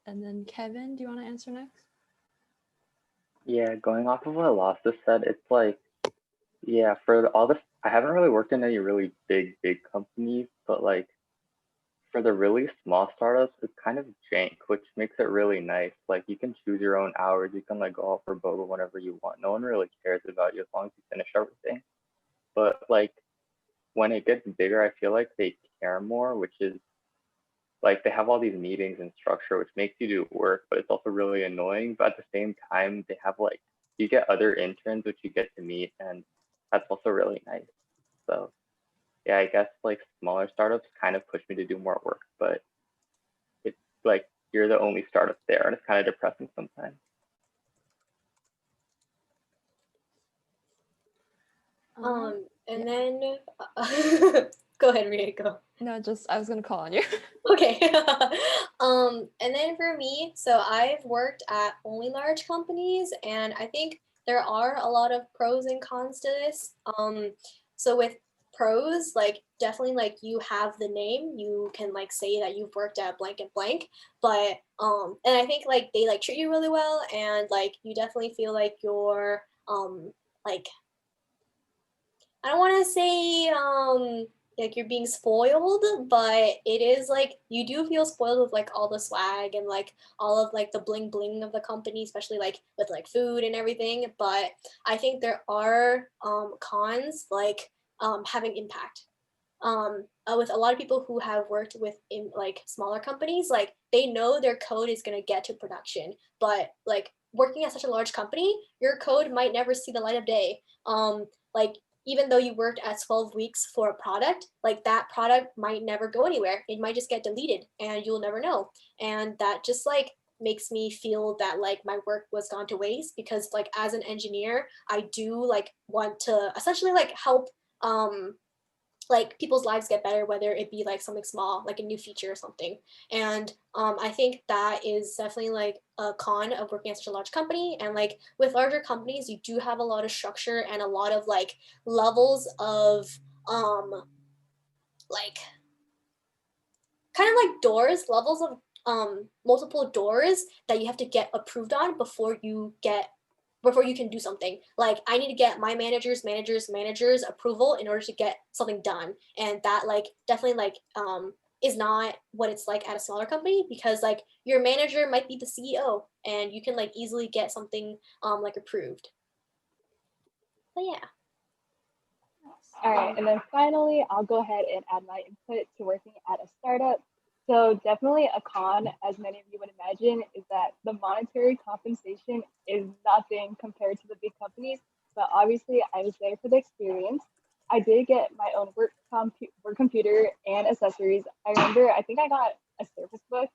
then Kevin, do you want to answer next? Yeah, going off of what Lassa said, it's like, yeah, for all this, I haven't really worked in any really big companies, but like for the really small startups, it's kind of jank, which makes it really nice. Like you can choose your own hours, you can like go out for boba whenever you want. No one really cares about you as long as you finish everything. But like when it gets bigger, I feel like they care more, which is like they have all these meetings and structure, which makes you do work, but it's also really annoying. But at the same time, they have like, you get other interns, which you get to meet, and that's also really nice. So yeah, I guess like smaller startups kind of push me to do more work, but it's like you're the only startup there, and it's kind of depressing sometimes. And then go ahead, Ria, go. No, just I was gonna call on you. Okay. And then for me, so I've worked at only large companies, and I think there are a lot of pros and cons to this. So with pros, like definitely like you have the name, you can like say that you've worked at blank and blank, but and I think like they like treat you really well, and like you definitely feel like you're like I don't want to say like you're being spoiled, but it is like you do feel spoiled with like all the swag and like all of like the bling bling of the company, especially like with like food and everything. But I think there are cons like having impact. With a lot of people who have worked with in like smaller companies, like they know their code is gonna get to production, but like working at such a large company, your code might never see the light of day. Like even though you worked at 12 weeks for a product, like that product might never go anywhere. It might just get deleted and you'll never know. And that just like makes me feel that like my work was gone to waste, because like as an engineer, I do like want to essentially like help like people's lives get better, whether it be like something small, like a new feature or something. And I think that is definitely like a con of working at such a large company. And like with larger companies, you do have a lot of structure and a lot of like levels of like kind of like doors, levels of multiple doors that you have to get approved on before you can do something. Like I need to get my manager's approval in order to get something done. And that like definitely like is not what it's like at a smaller company, because like your manager might be the CEO and you can like easily get something like approved. But yeah. All right, and then finally, I'll go ahead and add my input to working at a startup. So definitely a con, as many of you would imagine, is that the monetary compensation is nothing compared to the big companies. But obviously, I was there for the experience. I did get my own work computer and accessories. I remember, I think I got a Surface Book,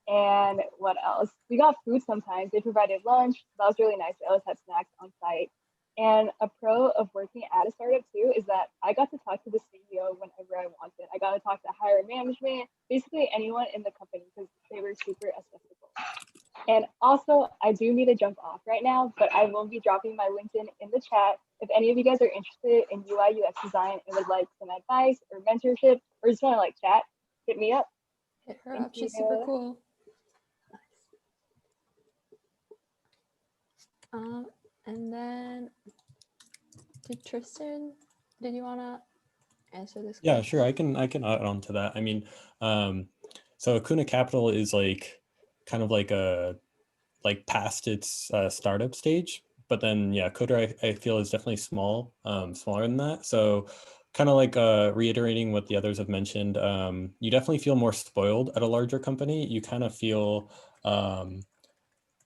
and what else? We got food sometimes. They provided lunch. That was really nice. We always had snacks on site. And a pro of working at a startup too is that I got to talk to the CEO whenever I wanted. I got to talk to higher management, basically anyone in the company, because they were super accessible. And also, I do need to jump off right now, but I will be dropping my LinkedIn in the chat. If any of you guys are interested in UI UX design and would like some advice or mentorship, or just want to like chat, hit me up. Hit her up. She's super cool. Nice. And then did Tristan, did you want to answer this question? Yeah, sure. I can add on to that. I mean, so Kuna Capital is like kind of like past its startup stage, but then yeah, Coder I feel is definitely smaller than that. So kind of like reiterating what the others have mentioned, you definitely feel more spoiled at a larger company. You kind of feel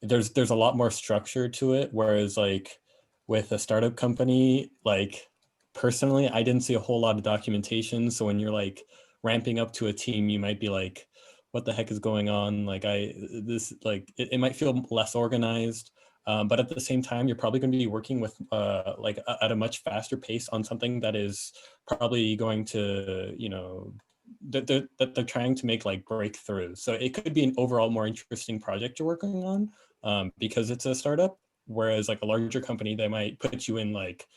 there's a lot more structure to it, whereas like with a startup company, like personally, I didn't see a whole lot of documentation. So when you're like ramping up to a team, you might be like, what the heck is going on? Like it might feel less organized. But at the same time, you're probably going to be working with like at a much faster pace on something that is probably going to, you know, that they're trying to make like breakthroughs. So it could be an overall more interesting project you're working on because it's a startup. Whereas like a larger company, they might put you in like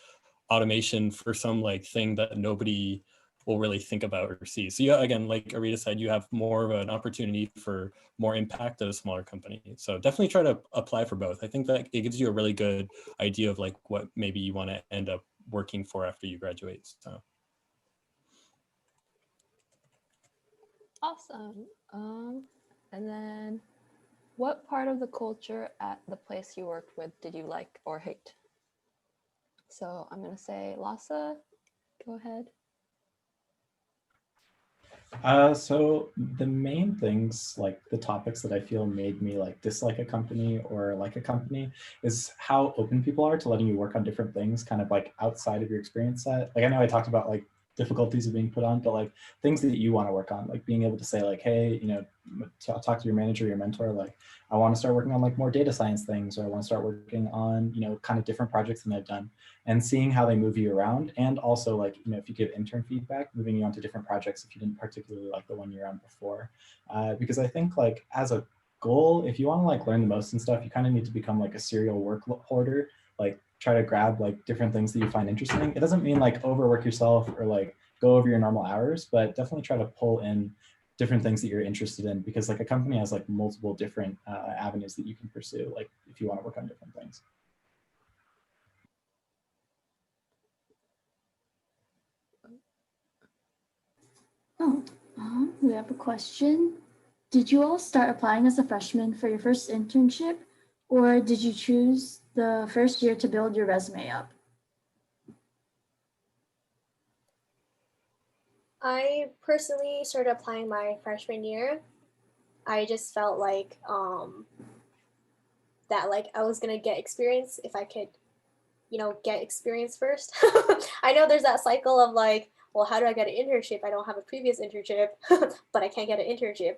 automation for some like thing that nobody will really think about or see. So yeah, again, like Arita said, you have more of an opportunity for more impact at a smaller company. So definitely try to apply for both. I think that it gives you a really good idea of like what maybe you want to end up working for after you graduate. So. Awesome. And then what part of the culture at the place you worked with did you like or hate? So I'm going to say, Lhasa, go ahead. So the main things, like the topics that I feel made me like dislike a company or like a company, is how open people are to letting you work on different things, kind of like outside of your experience set. Like I know I talked about like difficulties of being put on, but like things that you want to work on, like being able to say like, hey, you know, talk to your manager, your mentor, like I want to start working on like more data science things, or I want to start working on, you know, kind of different projects than I've done, and seeing how they move you around. And also like, you know, if you give intern feedback, moving you on to different projects if you didn't particularly like the one you're on before. Because I think like as a goal, if you want to like learn the most and stuff, you kind of need to become like a serial work hoarder, like try to grab like different things that you find interesting. It doesn't mean like overwork yourself or like go over your normal hours, but definitely try to pull in different things that you're interested in, because like a company has like multiple different avenues that you can pursue, like if you want to work on different things. Oh, we have a question. Did you all start applying as a freshman for your first internship, or did you choose the first year to build your resume up? I personally started applying my freshman year. I just felt like that like I was gonna get experience if I could, you know, get experience first. I know there's that cycle of like, well, how do I get an internship? I don't have a previous internship, but I can't get an internship.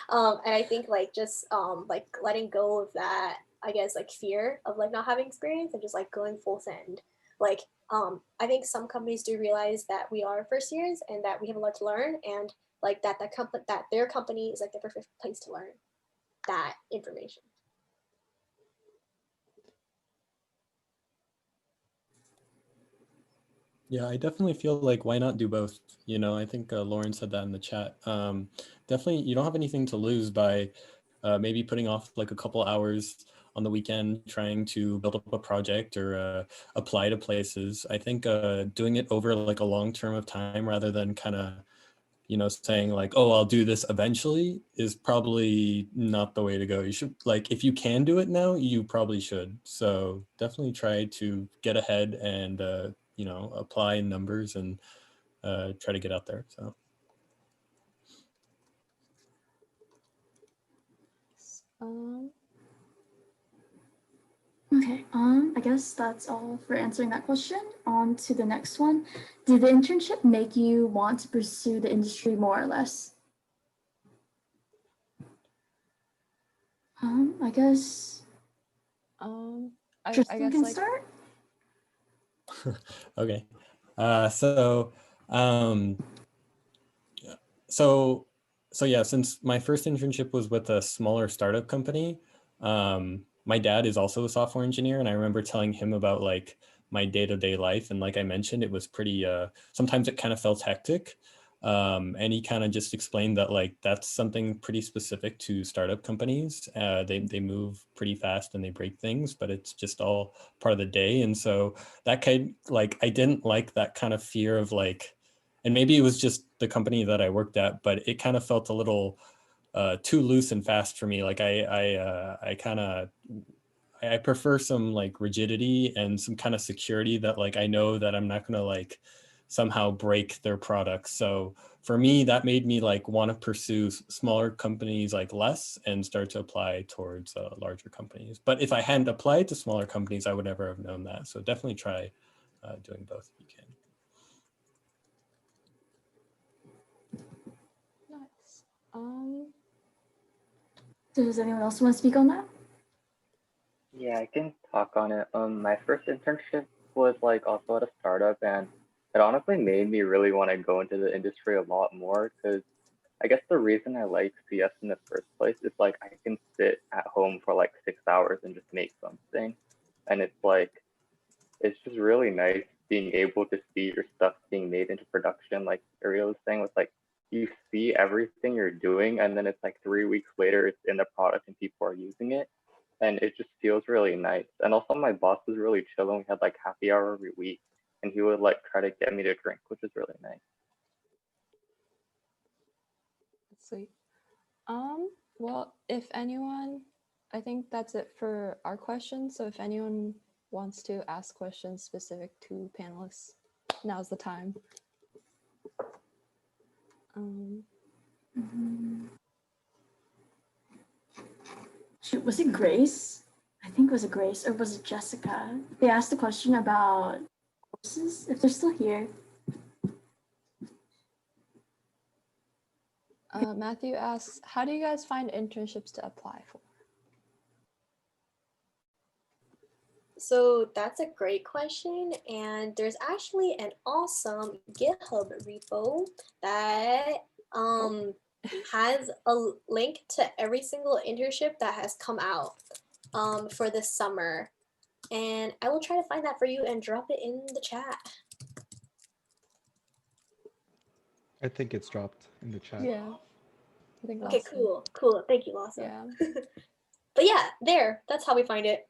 And I think like just like letting go of that, I guess like fear of like not having experience and just like going full send. Like I think some companies do realize that we are first years and that we have a lot to learn, and like that their company is like the perfect place to learn that information. Yeah, I definitely feel like why not do both? You know, I think Lauren said that in the chat. Definitely, you don't have anything to lose by maybe putting off like a couple hours on the weekend trying to build up a project or apply to places. I think doing it over like a long term of time rather than kind of, you know, saying like, oh, I'll do this eventually is probably not the way to go. You should, like, if you can do it now, you probably should. So definitely try to get ahead and, you know, apply in numbers and try to get out there. So. Okay, I guess that's all for answering that question. On to the next one. Did the internship make you want to pursue the industry more or less? I guess. I Tristan guess can like start. Okay. So yeah, since my first internship was with a smaller startup company, my dad is also a software engineer, and I remember telling him about like my day-to-day life, and like I mentioned, it was pretty sometimes it kind of felt hectic, and he kind of just explained that like that's something pretty specific to startup companies. They move pretty fast and they break things, but it's just all part of the day. And so that kind, like, I didn't like that kind of fear of like, and maybe it was just the company that I worked at, but it kind of felt a little too loose and fast for me. Like I prefer some like rigidity and some kind of security that like I know that I'm not gonna like somehow break their products. So for me, that made me like want to pursue smaller companies like less and start to apply towards larger companies. But if I hadn't applied to smaller companies, I would never have known that. So definitely try doing both if you can. Nice. Does anyone else want to speak on that? Yeah, I can talk on it. My first internship was like also at a startup, and it honestly made me really want to go into the industry a lot more because I guess the reason I like CS in the first place is like I can sit at home for like 6 hours and just make something. And it's like, it's just really nice being able to see your stuff being made into production. Like Ariel was saying, with like, you see everything you're doing, and then it's like 3 weeks later, it's in the product and people are using it. And it just feels really nice. And also, my boss was really chill, and we had like happy hour every week. And he would like try to get me to drink, which is really nice. Sweet. Well, if anyone, I think that's it for our questions. So if anyone wants to ask questions specific to panelists, now's the time. Shoot, was it Grace? I think was it Grace or was it Jessica? They asked a question about courses, if they're still here. Matthew asks, how do you guys find internships to apply for? So that's a great question. And there's actually an awesome GitHub repo that has a link to every single internship that has come out for this summer. And I will try to find that for you and drop it in the chat. I think it's dropped in the chat. Yeah. I think Okay, cool. Thank you, Lhasa. Yeah. But yeah, that's how we find it.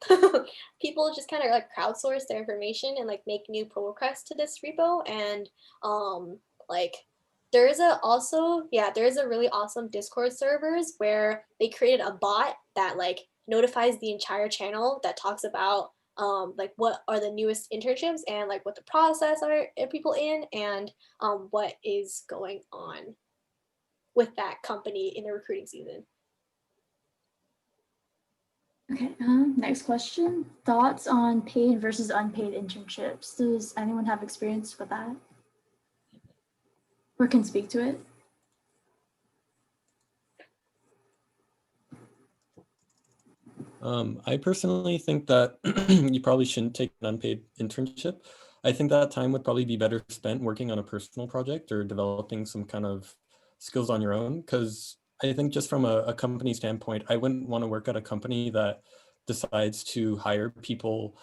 People just kind of like crowdsource their information and like make new pull requests to this repo. And like there's a really awesome Discord servers where they created a bot that like notifies the entire channel that talks about like what are the newest internships and like what the process are people in and what is going on with that company in the recruiting season. Okay, next question. Thoughts on paid versus unpaid internships? Does anyone have experience with that? Or can speak to it? I personally think that you probably shouldn't take an unpaid internship. I think that time would probably be better spent working on a personal project or developing some kind of skills on your own. Because I think just from a company standpoint, I wouldn't want to work at a company that decides to hire people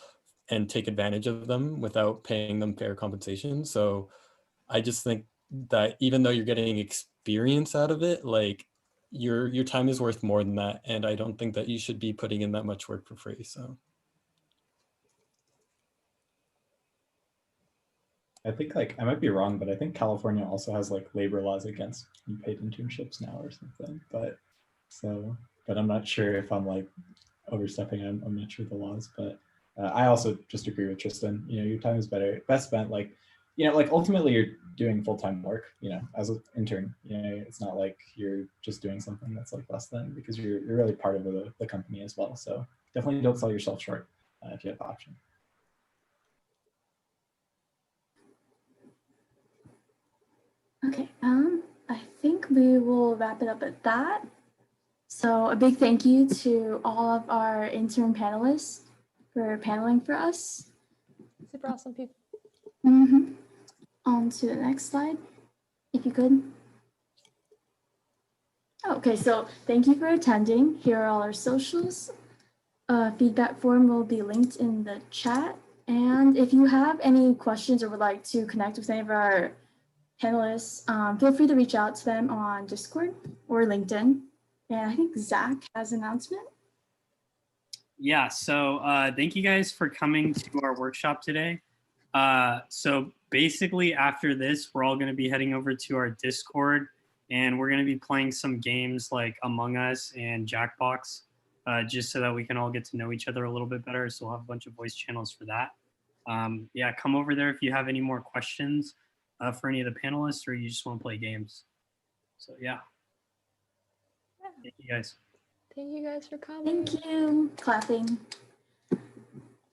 and take advantage of them without paying them fair compensation. So I just think that even though you're getting experience out of it, like your time is worth more than that. And I don't think that you should be putting in that much work for free. So I think like I might be wrong, but I think California also has like labor laws against unpaid internships now or something. But I'm not sure if I'm like overstepping. I'm not sure the laws, but I also just agree with Tristan. You know, your time is best spent like, you know, like ultimately you're doing full-time work, you know, as an intern. You know, it's not like you're just doing something that's like less than, because you're really part of the company as well. So definitely don't sell yourself short if you have the option. Okay, I think we will wrap it up at that. So a big thank you to all of our intern panelists for paneling for us. Super awesome people. On to the next slide, if you could. Okay, so thank you for attending. Here are all our socials. Feedback form will be linked in the chat. And if you have any questions or would like to connect with any of our panelists, feel free to reach out to them on Discord or LinkedIn. And I think Zach has an announcement. Yeah, so thank you guys for coming to our workshop today. So basically after this, we're all gonna be heading over to our Discord and we're gonna be playing some games like Among Us and Jackbox, just so that we can all get to know each other a little bit better. So we'll have a bunch of voice channels for that. Yeah, come over there if you have any more questions for any of the panelists or you just wanna play games. So yeah. Thank you guys. Thank you guys for coming. Thank you. Clapping.